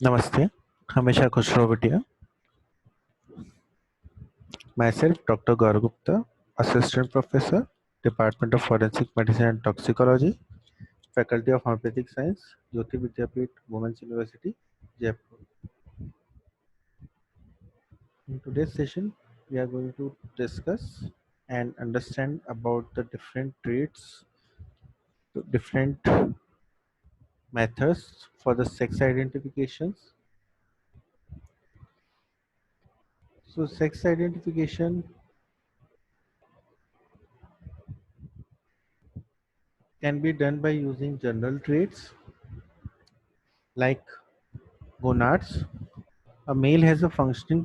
Namaste. Hamesha Khosrow Bhatia. Myself, Dr. Gaurav Gupta, Assistant Professor, Department of Forensic Medicine and Toxicology, Faculty of Homeopathic Science, Jyoti Vidyapith, Women's University, Jaipur. In today's session, we are going to discuss and understand about the different traits, different methods for the sex identifications. So, sex identification can be done by using general traits like gonads. A male has a functional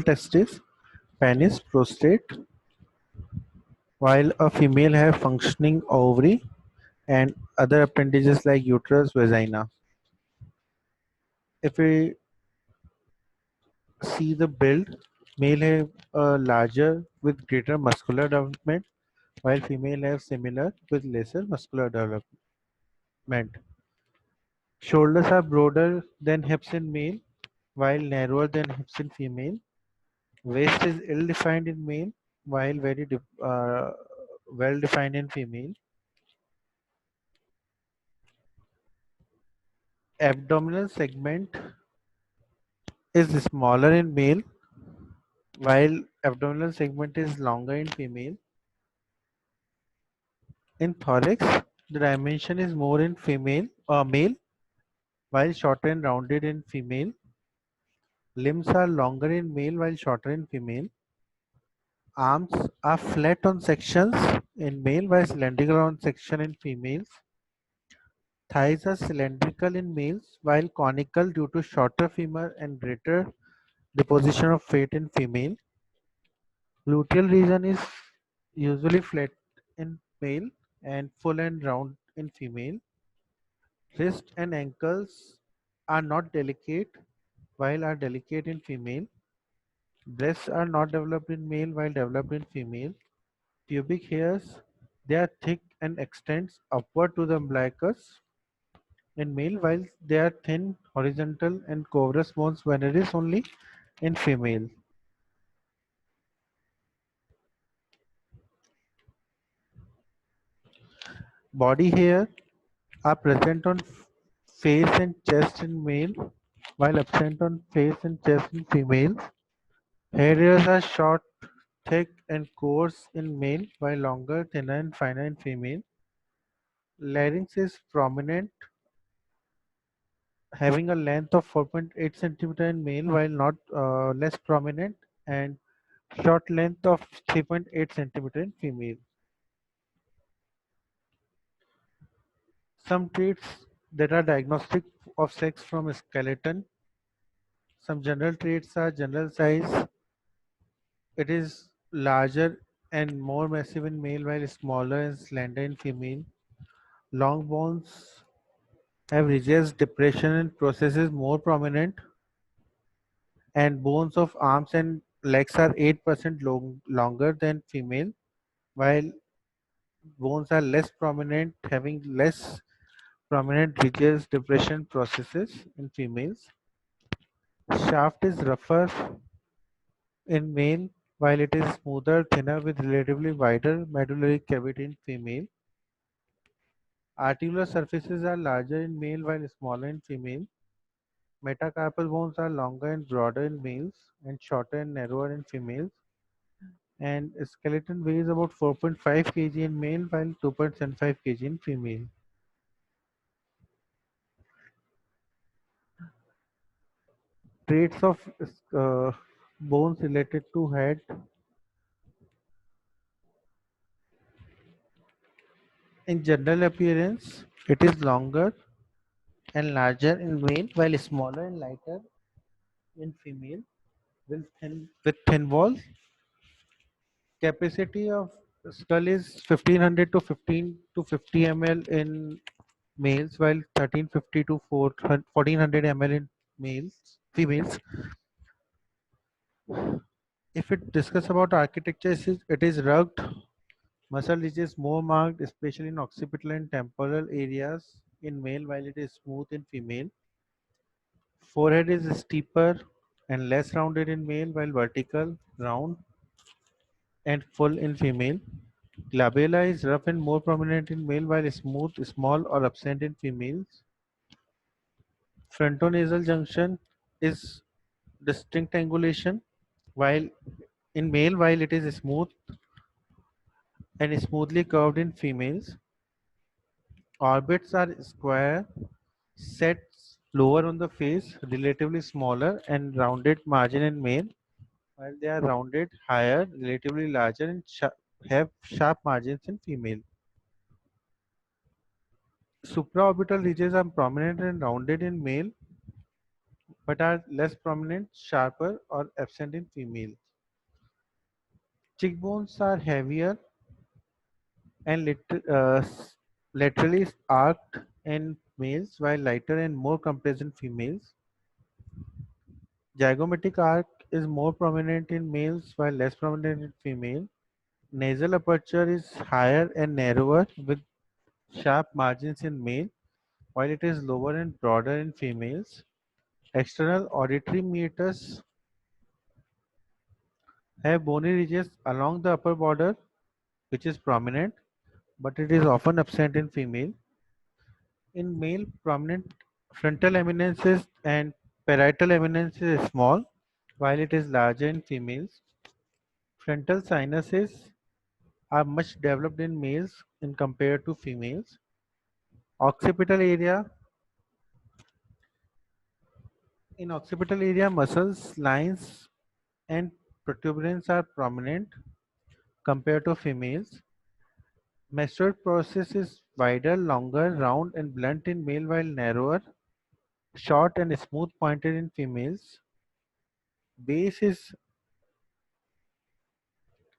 testis, penis, prostate, while a female has functioning ovary and other appendages like uterus, vagina. If we see the build, male have a larger with greater muscular development, while female have similar with lesser muscular development. Shoulders are broader than hips in male, while narrower than hips in female. Waist is ill-defined in male, while well-defined in female. Abdominal segment is smaller in male, while abdominal segment is longer in female. In thorax, the dimension is more in female or male, while shorter and rounded in female. Limbs are longer in male, while shorter in female. Arms are flat on sections in male, while cylindrical on section in females. Thighs are cylindrical in males, while conical due to shorter femur and greater deposition of fat in female. Gluteal region is usually flat in male and full and round in female. Wrist and ankles are not delicate, while are delicate in female. Breasts are not developed in male, while developed in female. Pubic hairs, they are thick and extends upward to the umbilicus in male, while they are thin, horizontal, and cobrous bones veneris only in female. Body hair are present on face and chest in male, while absent on face and chest in female. Hair hairs are short, thick, and coarse in male, while longer, thinner, and finer in female. Larynx is prominent, having a length of 4.8 centimeter in male, while not less prominent, and short length of 3.8 centimeter in female. Some traits that are diagnostic of sex from skeleton. Some general traits are general size. It is larger and more massive in male, while smaller and slender in female. Long bones have ridges, depression, and processes more prominent, and bones of arms and legs are 8% longer than female, while bones are less prominent, having less prominent ridges, depression processes in females. Shaft is rougher in male, while it is smoother, thinner, with relatively wider medullary cavity in female. Articular surfaces are larger in male while smaller in female. Metacarpal bones are longer and broader in males and shorter and narrower in females. And skeleton weighs about 4.5 kg in male while 2.75 kg in female. Traits of uh, bones related to head. In general appearance, it is longer and larger in male while smaller and lighter in female with thin walls. Capacity of skull is 1500 to 15 to 50 ml in males, while 1350 to 1400 ml in females. If it discuss about architecture, it is rugged, muscle ridges more marked, especially in occipital and temporal areas in male, while it is smooth in female. Forehead is steeper and less rounded in male, while vertical, round, and full in female. Glabella is rough and more prominent in male, while smooth, small, or absent in females. Frontonasal junction is distinct angulation, while in male, while it is smooth and smoothly curved in females. Orbits are square, set lower on the face, relatively smaller and rounded margin in male, while they are rounded higher, relatively larger and have sharp margins in female. Supraorbital ridges are prominent and rounded in male, but are less prominent, sharper, or absent in female. Cheekbones are heavier and laterally arched in males, while lighter and more compressed in females. Zygomatic arc is more prominent in males, while less prominent in female. Nasal aperture is higher and narrower with sharp margins in male, while it is lower and broader in females. External auditory meatus have bony ridges along the upper border, which is prominent, but it is often absent in female. In male, prominent frontal eminences and parietal eminence is small, while it is larger in females. Frontal sinuses are much developed in males in compared to females. Occipital area In occipital area, muscles, lines, and protuberance are prominent compared to females. Menstrual process is wider, longer, round, and blunt in male, while narrower, short, and smooth pointed in females. Base is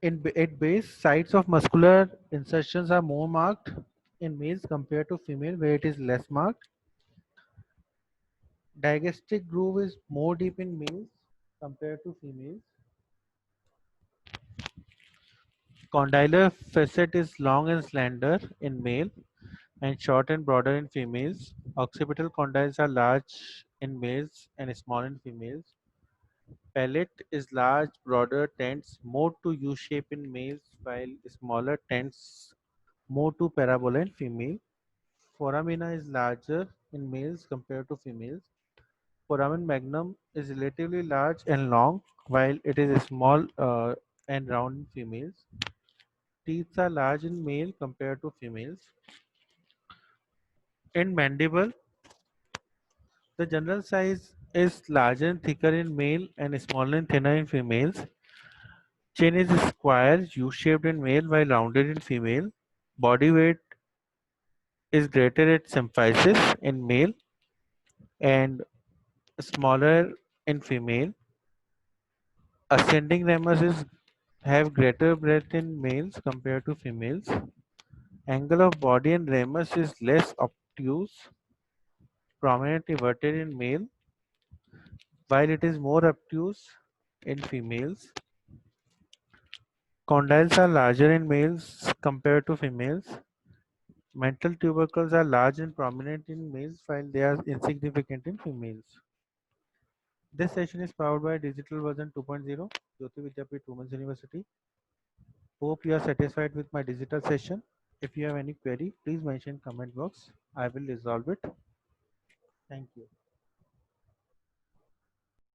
at base, sites of muscular insertions are more marked in males compared to female, where it is less marked. Digastric groove is more deep in males compared to females. Condylar facet is long and slender in male and short and broader in females. Occipital condyles are large in males and small in females. Palate is large, broader, tends more to U shape in males, while smaller tends more to parabola in female. Foramina is larger in males compared to females. Foramen magnum is relatively large and long, while it is small and round in females. Teeth are large in male compared to females. In mandible, the general size is larger and thicker in male and smaller and thinner in females. Chin is square, U-shaped in male while rounded in female. Body weight is greater at symphysis in male and smaller in female. Ascending ramus have greater breadth in males compared to females. Angle of body and ramus is less obtuse, prominently verted in male, while it is more obtuse in females. Condyles are larger in males compared to females. Mental tubercles are large and prominent in males while they are insignificant in females. This session is powered by Digital Version 2.0, Jyoti Vidyapeeth Women's University. Hope you are satisfied with my digital session. If you have any query, please mention comment box. I will resolve it. Thank you.